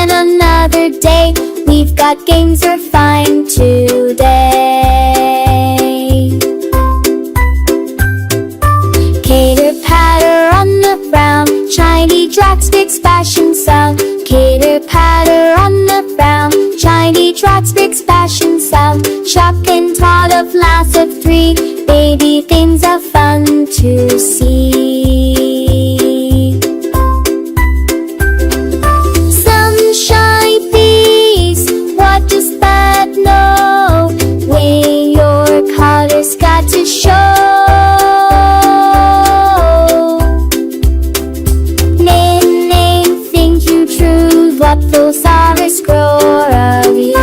again another day. We've got games refined today. Cater patter on the ground, shiny drops, Big's fashion sound. Cater patter on the ground, shiny drops, Big's fashion sound. Shock and tot of lass of three, baby things are fun to see. Sunshine bees, what does that know? When your colors got to show. What those stars grow of you.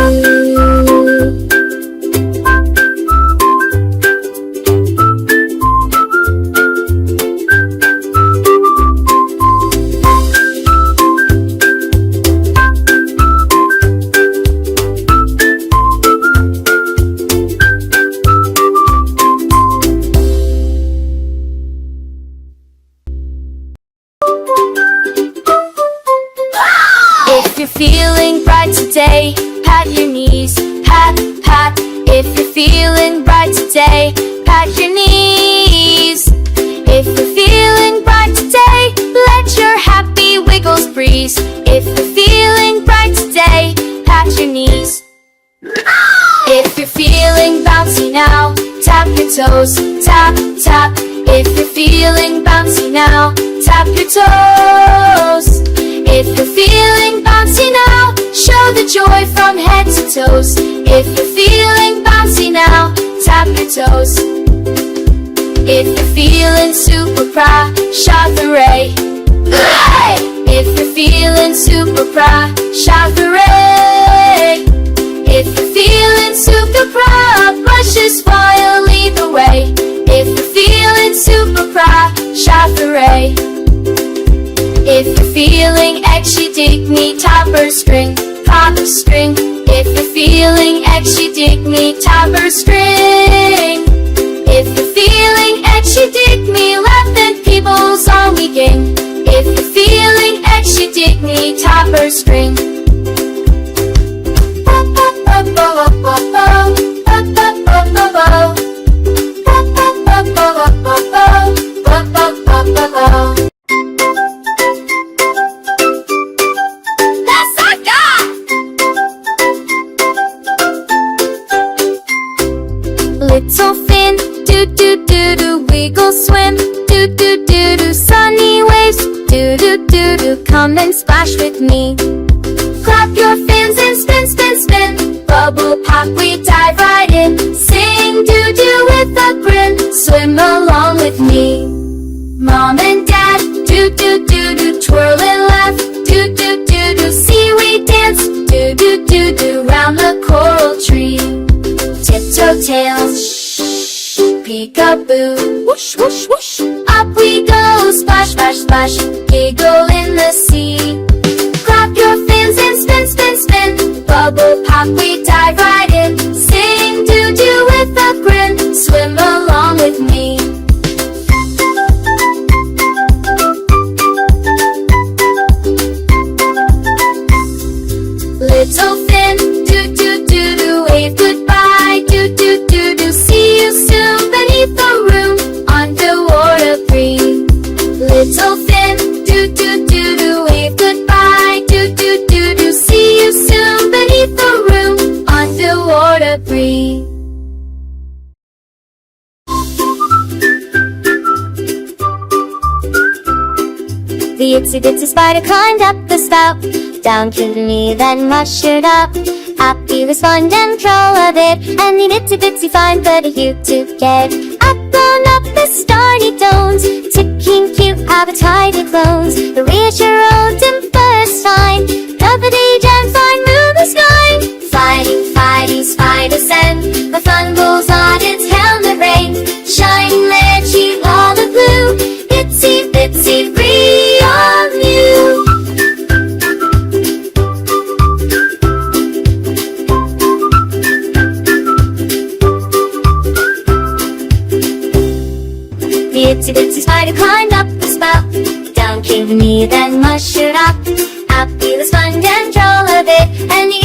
If you're feeling bright today, pat your knees, pat, pat. If you're feeling bright today, pat your knees. If you're feeling bright today, let your happy wiggles breeze. If you're feeling bright today, pat your knees. If you're feeling bouncy now, tap your toes, tap, tap. If you're feeling bouncy now, tap your toes. If you're feeling bouncy now, show the joy from head to toes. If you're feeling bouncy now, tap your toes. If you're feeling super proud, shout hooray! Hooray! If you're feeling super proud, shout hooray! If you're feeling super proud, brush your smile, lead the way. If you're feeling super proud, shout hooray! If you're feeling extra dig me, topper string, pop a string. If you're feeling extra dig me, topper string. If you're feeling extra dig me, laugh and people's all we gang. If you're feeling extra dig me, topper string. Little fin, do-do-do-do, wiggle swim, do-do-do-do, sunny waves, do-do-do-do, come and splash with me. Clap your fins and spin, spin, spin, bubble pop, we dive right in. Sing doo-doo with a grin, swim along with me. Mom and Dad, do-do-do-do, twirl and laugh, do-do-do-do, seaweed dance, do-do-do-do, round the coral tree. Tiptoe tails, shh, peekaboo, whoosh, whoosh, whoosh. Up we go, splash, splash, splash, giggle in the sea. Clap your fins and spin, spin, spin, bubble pop, we dive right in. Sing doo-doo with a grin, swim along with me. Little fin, do-do-do-do, wave goodbye, do-do-do-do, see you soon beneath the room, underwater free. Little fin, do-do-do-do, wave goodbye, do-do-do-do, see you soon beneath the room, underwater free. The itsy bitsy spider climbed up the spout, down to the knee, then mushed up. Happy was fun and troll of it, and the itsy bitsy fine but you to get up on up the starry tones, ticking cute appetite clones. The reassure old and first time, cover the age and fine move the sky. Fighting, fighting spider send, the fun goes on its helmet rain. Shining lead sheet all the blue, itsy bitsy free of you. The itsy bitsy spider climbed up the spout, down came the knee, then mushed up. Happy was fun and troll with it, and